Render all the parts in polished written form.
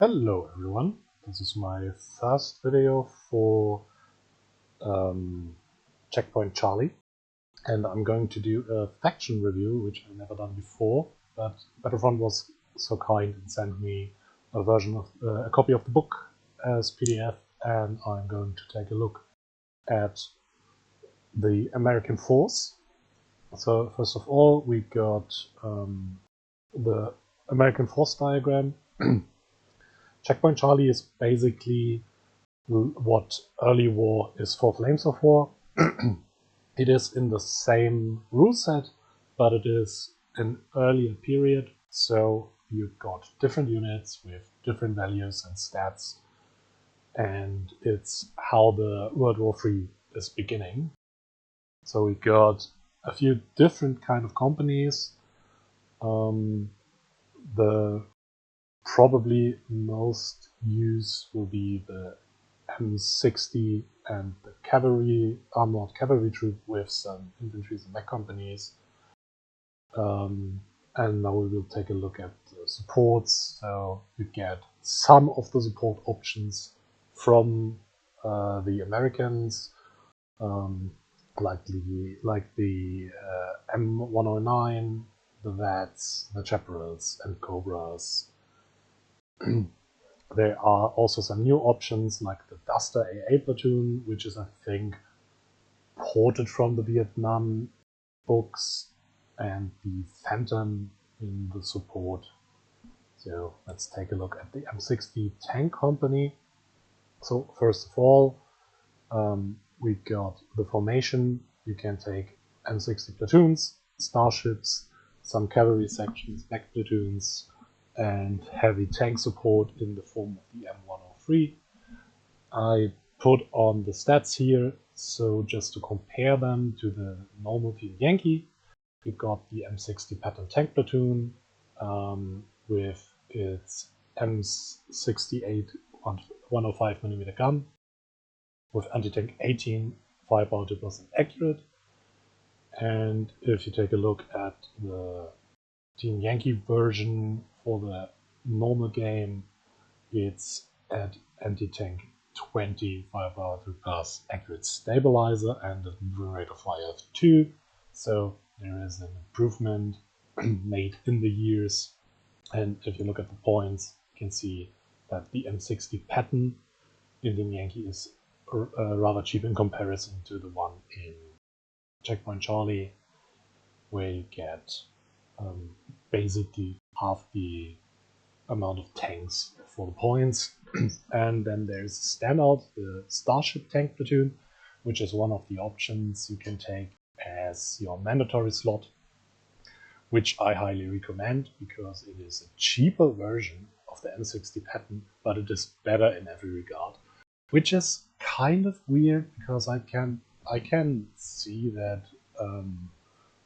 Hello everyone, this is my first video for Checkpoint Charlie, and I'm going to do a faction review, which I've never done before, but Battlefront was so kind and sent me a version of a copy of the book as PDF, and I'm going to take a look at the American force. So first of all, we got the American force diagram. Checkpoint Charlie is basically what early war is for Flames of War. It is in the same rule set, but it is an earlier period, so you've got different units with different values and stats, and it's how the World War III is beginning. So we got a few different kind of companies. The probably most used will be the M60 and the cavalry, armored cavalry troop with some infantry and mech companies. And now we will take a look at the supports. So you get some of the support options from the Americans, like the M109, the VATs, the Chaparrals, and Cobras. There are also some new options like the Duster AA platoon, which is, I think, ported from the Vietnam books, and the Phantom in the support. So let's take a look at the M60 tank company. So first of all, we got the formation. You can take M60 platoons, starships, some cavalry sections, mech platoons, and heavy tank support in the form of the M103. I put on the stats here, so just to compare them to the normal Team Yankee, we got the M60 Patton tank platoon with its M68 105mm gun with anti-tank 18, firepower 2% accurate. And if you take a look at the Team Yankee version for the normal game, it's at anti-tank 20, firepower 3+, accurate stabilizer, and a rate of fire of 2. So there is an improvement made in the years. And if you look at the points, you can see that the M60 Patton in the Yankee is rather cheap in comparison to the one in Checkpoint Charlie, where you get basically half the amount of tanks for the points. And then there's standout, the Starship tank platoon, which is one of the options you can take as your mandatory slot, which I highly recommend because it is a cheaper version of the M60 Patton, but it is better in every regard, which is kind of weird because I can see that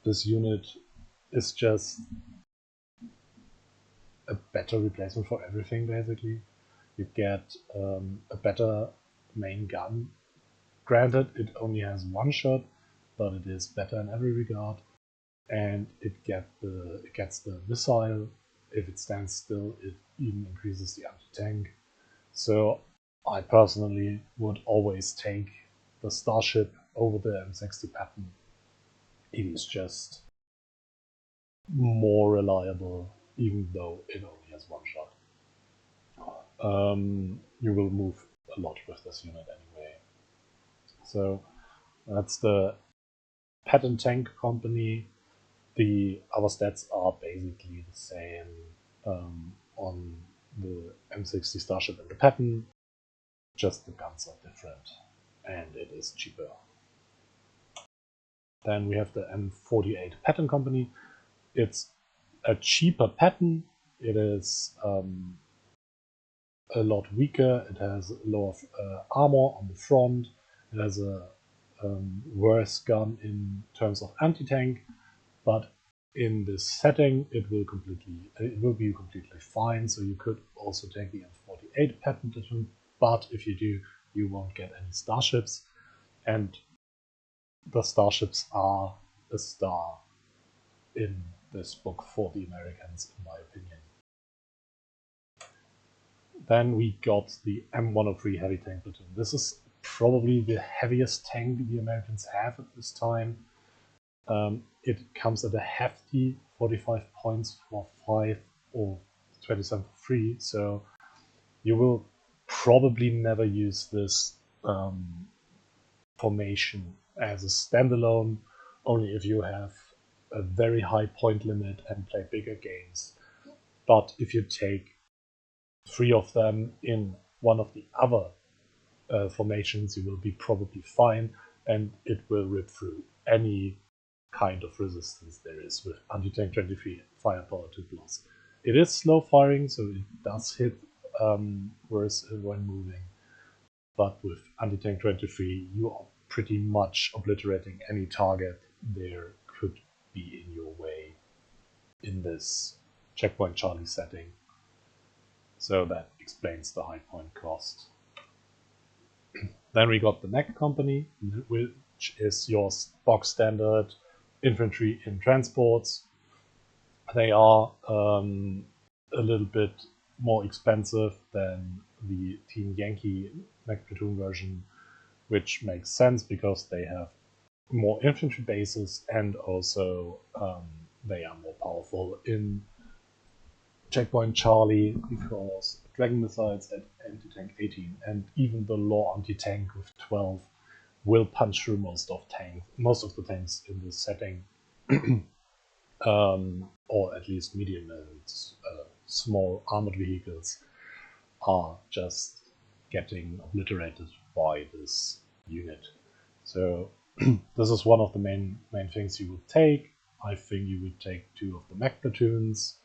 this unit is just a better replacement for everything. Basically, you get a better main gun. Granted, it only has one shot, but it is better in every regard, and it gets the missile. If it stands still, it even increases the anti-tank. So I personally would always take the Starship over the M60 Patton. It is just more reliable, even though it only has one shot. You will move a lot with this unit anyway. So that's the Patton tank company. The other stats are basically the same on the M60 Starship and the Patton, just the guns are different, and it is cheaper. Then we have the M48 Patton company. It's a cheaper Patton. It is a lot weaker. It has lower armor on the front. It has a worse gun in terms of anti-tank, but in this setting it will be completely fine. So you could also take the M48 Patton platoon, but if you do, you won't get any starships, and the starships are a star in this book for the Americans, in my opinion. Then we got the M103 heavy tank platoon. This is probably the heaviest tank the Americans have at this time. It comes at a hefty 45 points for 5 or 27 for 3, so you will probably never use this formation as a standalone, only if you have a very high point limit and play bigger games. But if you take 3 of them in one of the other formations, you will be probably fine, and it will rip through any kind of resistance there is with anti-tank 23 firepower 2+. It is slow firing, so it does hit worse when moving, but with anti-tank 23 you are pretty much obliterating any target there could be in your way in this Checkpoint Charlie setting. So that explains the high point cost. Then we got the Neck Company, which is your box standard infantry in transports. They are a little bit more expensive than the Team Yankee Mech Platoon version, which makes sense because they have more infantry bases and also they are more powerful in Checkpoint Charlie because Dragon missiles at anti-tank 18 and even the law anti-tank with 12 will punch through most of the tanks in this setting, or at least medium and small armored vehicles are just getting obliterated by this unit. So this is one of the main things you would take. I think you would take 2 of the mech platoons,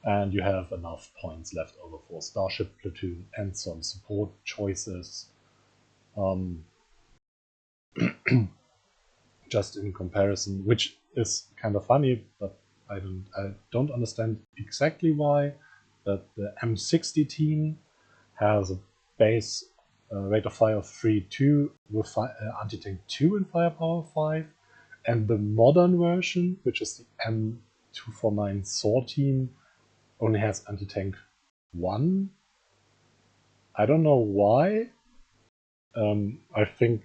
and you have enough points left over for Starship platoon and some support choices. Just in comparison, which is kind of funny, but I don't understand exactly why, that the M60 team has a base rate of fire of 3.2 with anti-tank 2 and firepower 5, and the modern version, which is the M249 Thor team, only has anti-tank 1. I don't know why. I think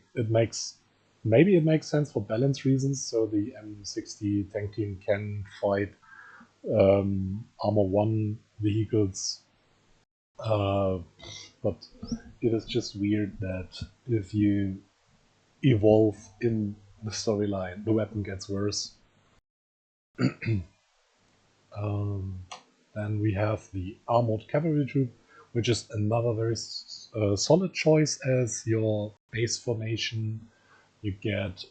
maybe it makes sense for balance reasons, so the M60 tank team can fight Armor 1 vehicles, but it is just weird that if you evolve in the storyline, the weapon gets worse. Then we have the Armored Cavalry Troop, which is another very solid choice as your base formation. You get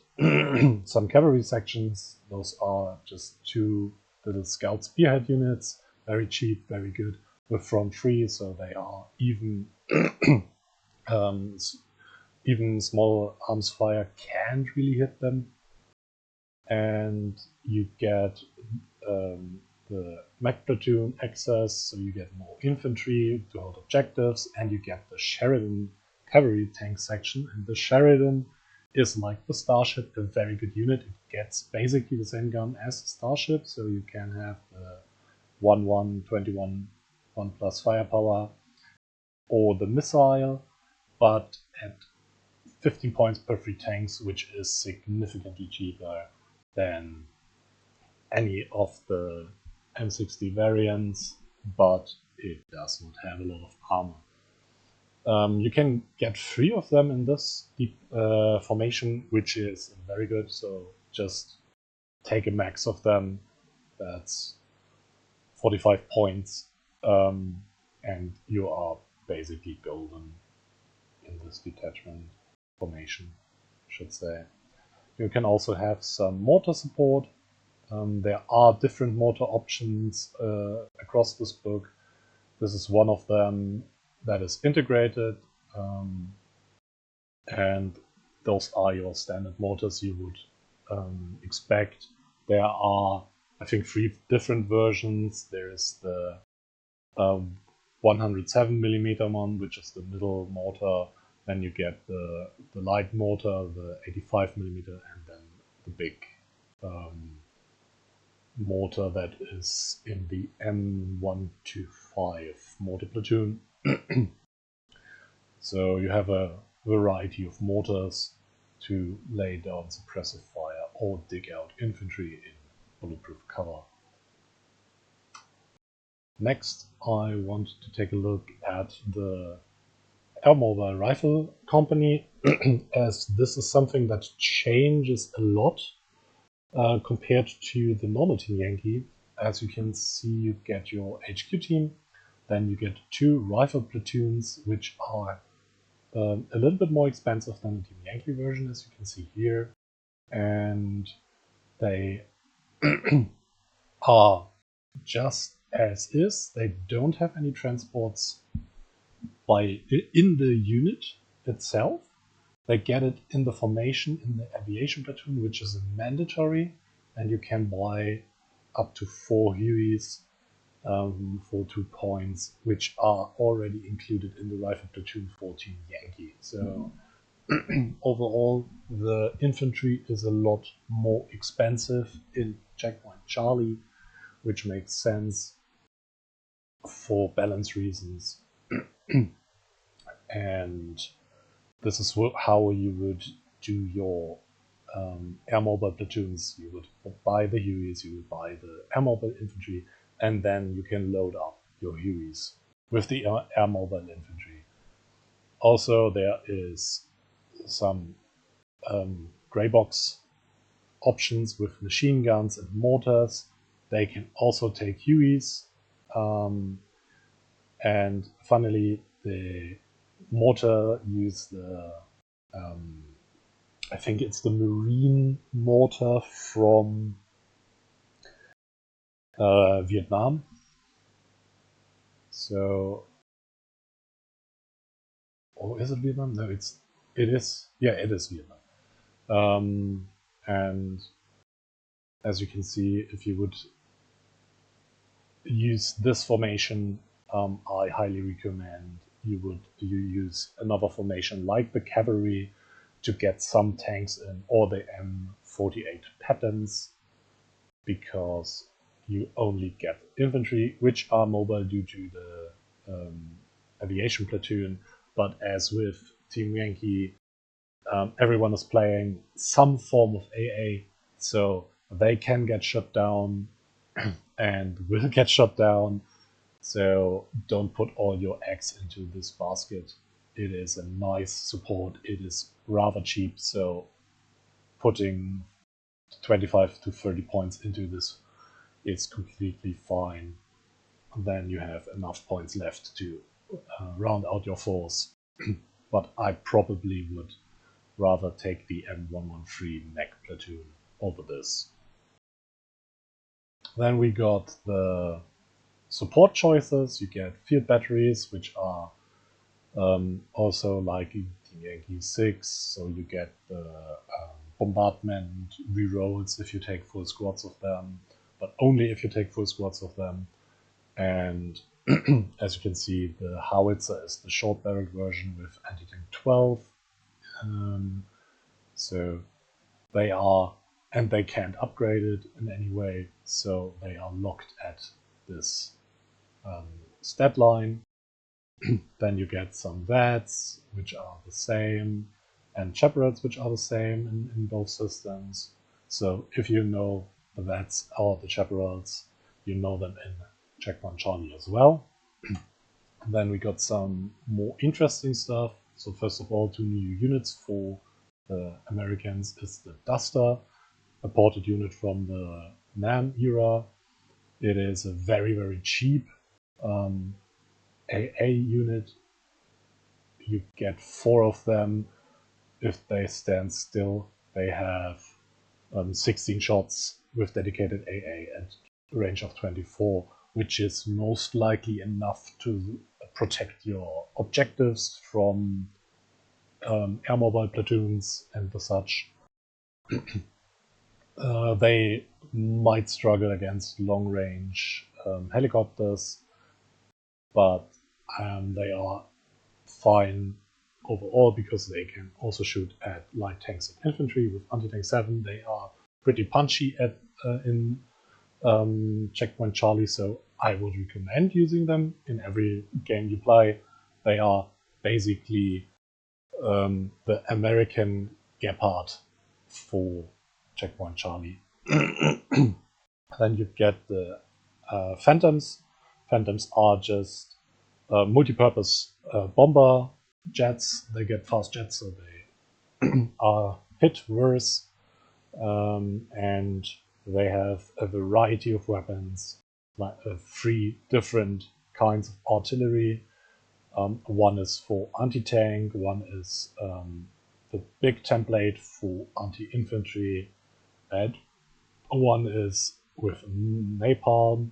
some cavalry sections. Those are just 2 little scout spearhead units, very cheap, very good, with front 3, so they are even even small arms fire can't really hit them. And you get the mech platoon access, so you get more infantry to hold objectives, and you get the Sheridan cavalry tank section. And the Sheridan is like the Starship, a very good unit. It gets basically the same gun as the Starship, so you can have the 1-1, 21, 1+ firepower, or the missile, but at 15 points per 3 tanks, which is significantly cheaper than any of the M60 variants, but it does not have a lot of armor. You can get 3 of them in this formation, which is very good, so just take a max of them, that's 45 points, and you are basically golden in this detachment formation, I should say. You can also have some mortar support. There are different mortar options across this book. This is one of them that is integrated, and those are your standard mortars you would expect. There are, I think, 3 different versions. There is the 107mm one, which is the middle mortar. Then you get the light mortar, the 85mm, and then the big mortar that is in the M125 mortar platoon. So you have a variety of mortars to lay down suppressive fire or dig out infantry in bulletproof cover. Next, I want to take a look at the Air Mobile Rifle Company, as this is something that changes a lot compared to the normal Team Yankee. As you can see, you get your HQ team, then you get 2 rifle platoons, which are a little bit more expensive than the Team Yankee version, as you can see here, and they are just as is. They don't have any transports in the unit itself. They get it in the formation in the aviation platoon, which is mandatory, and you can buy up to 4 Hueys for 2 points, which are already included in the rifle platoon for Team Yankee. So overall, the infantry is a lot more expensive in Checkpoint Charlie, which makes sense for balance reasons. And this is how you would do your air mobile platoons. You would buy the Hueys, you would buy the air mobile infantry, and then you can load up your Hueys with the air mobile infantry. Also, there is some grey box options with machine guns and mortars. They can also take Hueys. And funnily, the mortar use the I think it's the marine mortar from Vietnam. So, or is it Vietnam? No, it is. Yeah, it is Vietnam. And as you can see, if you would use this formation, I highly recommend you use another formation like the Cavalry to get some tanks in, or the M60 Pattons, because you only get infantry, which are mobile due to the aviation platoon. But as with Team Yankee, everyone is playing some form of AA, so they can get shut down and will get shut down. So don't put all your eggs into this basket. It is a nice support. It is rather cheap, so putting 25 to 30 points into this is completely fine. Then you have enough points left to round out your force. But I probably would rather take the M113 mech platoon over this. Then we got the support choices. You get field batteries, which are also like in Yankee 6, so you get the bombardment rerolls if you take full squads of them, but only if you take full squads of them. And as you can see, the howitzer is the short-barreled version with anti-tank 12. So they are, and they can't upgrade it in any way, so they are locked at this stat line. Then you get some VATs, which are the same, and chaparrals, which are the same in both systems. So if you know the VATs or the chaparrals, you know them in Checkpoint Charlie as well. Then we got some more interesting stuff. So first of all, 2 new units for the Americans is the Duster, a ported unit from the NAM era. It is a very, very cheap AA unit. You get 4 of them. If they stand still, they have 16 shots with dedicated AA at a range of 24, which is most likely enough to protect your objectives from air mobile platoons and the such. They might struggle against long range helicopters, but they are fine overall because they can also shoot at light tanks and infantry with anti-tank 7. They are pretty punchy in Checkpoint Charlie, so I would recommend using them in every game you play. They are basically the American Gepard for Checkpoint Charlie. Then you get the Phantoms. Phantoms are just multi-purpose bomber jets. They get fast jets, so they are hit worse, and they have a variety of weapons, like 3 different kinds of artillery. One is for anti-tank, one is the big template for anti-infantry, and one is with napalm.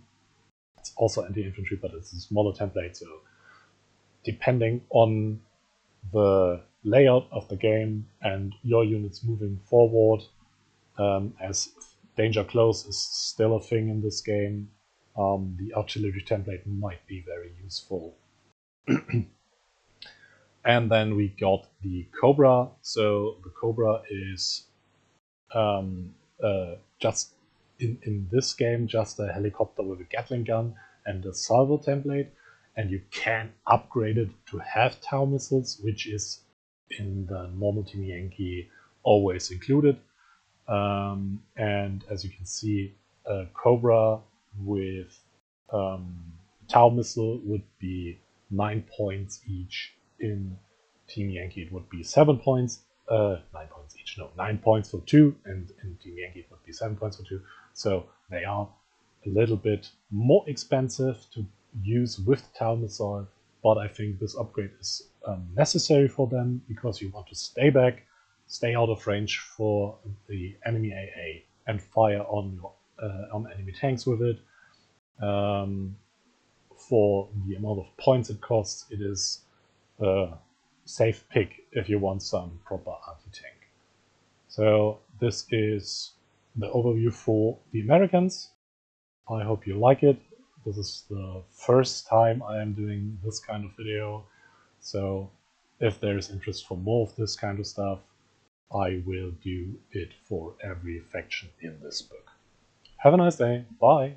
It's also anti-infantry, but it's a smaller template, so depending on the layout of the game and your units moving forward, as danger close is still a thing in this game, the artillery template might be very useful. And then we got the Cobra. So the Cobra is just in this game just a helicopter with a Gatling gun and a salvo template, and you can upgrade it to have tow missiles, which is in the normal Team Yankee always included. And as you can see, a Cobra with tow missile would be 9 points each. In Team Yankee it would be 7 points. 9 points each, no, 9 points for 2, and in Team Yankee it would be 7 points for 2. So they are a little bit more expensive to use with the tow missile, but I think this upgrade is necessary for them, because you want to stay back, stay out of range for the enemy AA, and fire on your on enemy tanks with it. For the amount of points it costs, it is a safe pick if you want some proper anti-tank. So this is the overview for the Americans. I hope you like it. This is the first time I am doing this kind of video, so if there is interest for more of this kind of stuff, I will do it for every faction in this book. Have a nice day. Bye.